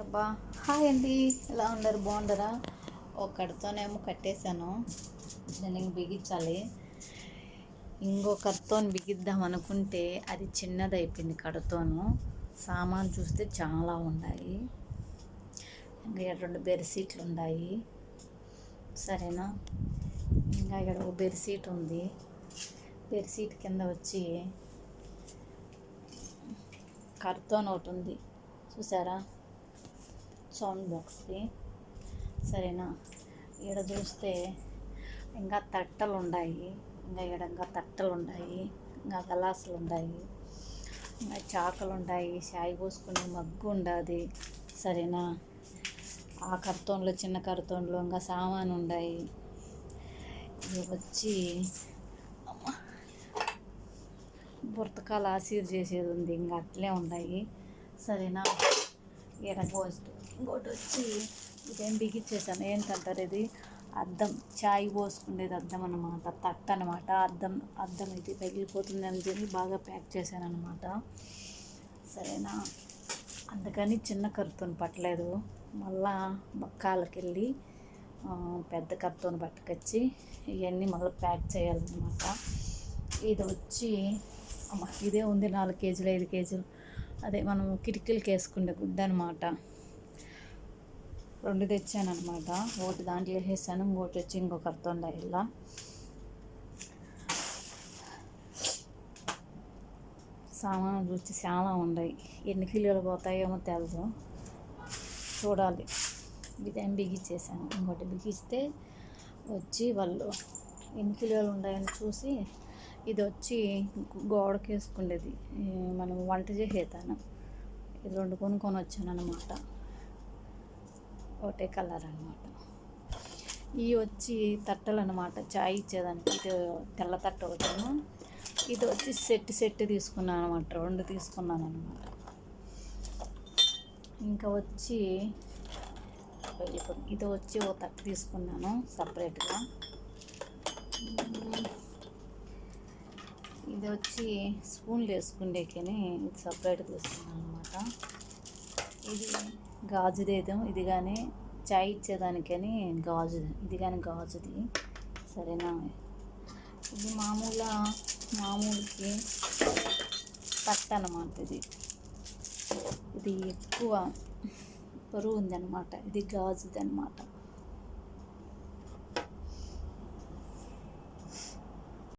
అబ్బా హాయ్ అండి, ఎలా ఉన్నారు? బాగుండరా? ఒక్కడితోనేమో కట్టేశాను, దాన్ని బిగించాలి. ఇంకొకరితో బిగిద్దాం అనుకుంటే అది చిన్నది అయిపోయింది. కడతోను సామాన్ చూస్తే చాలా ఉన్నాయి. ఇంకా 2 బెడ్షీట్లు ఉన్నాయి. సరేనా? ఇంకా ఇక్కడ ఒక బెడ్షీట్ ఉంది. బెడ్షీట్ కింద వచ్చి కర్తోన్ ఒకటి ఉంది, చూసారా? సౌండ్ బాక్స్ది. సరేనా? ఈడ చూస్తే ఇంకా తట్టలు ఉన్నాయి. ఇంకా తట్టలు ఉన్నాయి, ఇంకా గ్లాసులు ఉన్నాయి, ఇంకా చాకలు ఉన్నాయి, చాయ్ పోసుకునే మగ్గు ఉండదు. సరేనా? ఆ కర్తోన్లో, చిన్న కర్తోన్లో ఇంకా సామాను ఉన్నాయి. ఇవి వచ్చి పుస్తకాలు ఆసీర్ చేసేది ఉంది, ఇంకా అట్లే ఉన్నాయి. సరేనా? ఈడ ఇంకోటి వచ్చి ఇదేం బిగిచ్చేసాను. ఏంటంటారు ఇది? అద్దం, చాయ్ పోసుకునేది అద్దం అనమాట, తట్ట అనమాట. అద్దం ఇది పగిలిపోతుంది అని చెప్పి బాగా ప్యాక్ చేశాను అనమాట. సరేనా? అందుకని చిన్న కర్తూన్ పట్టలేదు. మళ్ళా బక్కాలకి వెళ్ళి పెద్ద కర్తూన్ పట్టుకొచ్చి ఇవన్నీ మళ్ళీ ప్యాక్ చేయాలన్నమాట. ఇది వచ్చి ఇదే ఉంది, 4 కేజీలు 5 కేజీలు. అదే మనం కిటికీలకి వేసుకునే గుడ్డ అనమాట. 2 తెచ్చాను అనమాట. ఒకటి దాంట్లో వేసేసాను, ఇంకోటి వచ్చి ఇంకొక కర్తూన్లో ఇలా. సామాన్లు వచ్చి చాలా ఉన్నాయి. ఎన్ని కిలోలు పోతాయేమో తెలుసు, చూడాలి. ఇదేం బిగించేసాను. ఇంకోటి బిగిస్తే వచ్చి వాళ్ళు ఎన్ని కిలోలు ఉన్నాయని చూసి, ఇది వచ్చి గోడకి వేసుకునేది, మనం వంట చేసేదాను. ఇది 2 కొనుక్కొని వచ్చాను అనమాట, ఒకటే కలర్ అనమాట. ఇవి వచ్చి తట్టలు అనమాట, చాయ్ ఇచ్చేదానికి. ఇది తెల్ల తట్ట ఒకటేమో, ఇది వచ్చి సెట్ తీసుకున్నాను అనమాట. 2 తీసుకున్నాను అనమాట. ఇంకా వచ్చి ఇది వచ్చి ఒక తట్ట తీసుకున్నాను సపరేట్గా. ఇది వచ్చి స్పూన్లు వేసుకుండేకని ఇది సపరేట్ తీసుకున్నాను అనమాట. ఇది గాజుదేదో, ఇది కానీ చాయ్ ఇచ్చేదానికని గాజుది, ఇది కానీ గాజుది. సరేనా? ఇది మామూలుకి తట్ట అనమాట. ఇది ఎక్కువ బరువు ఉందన్నమాట. ఇది గాజుది అనమాట.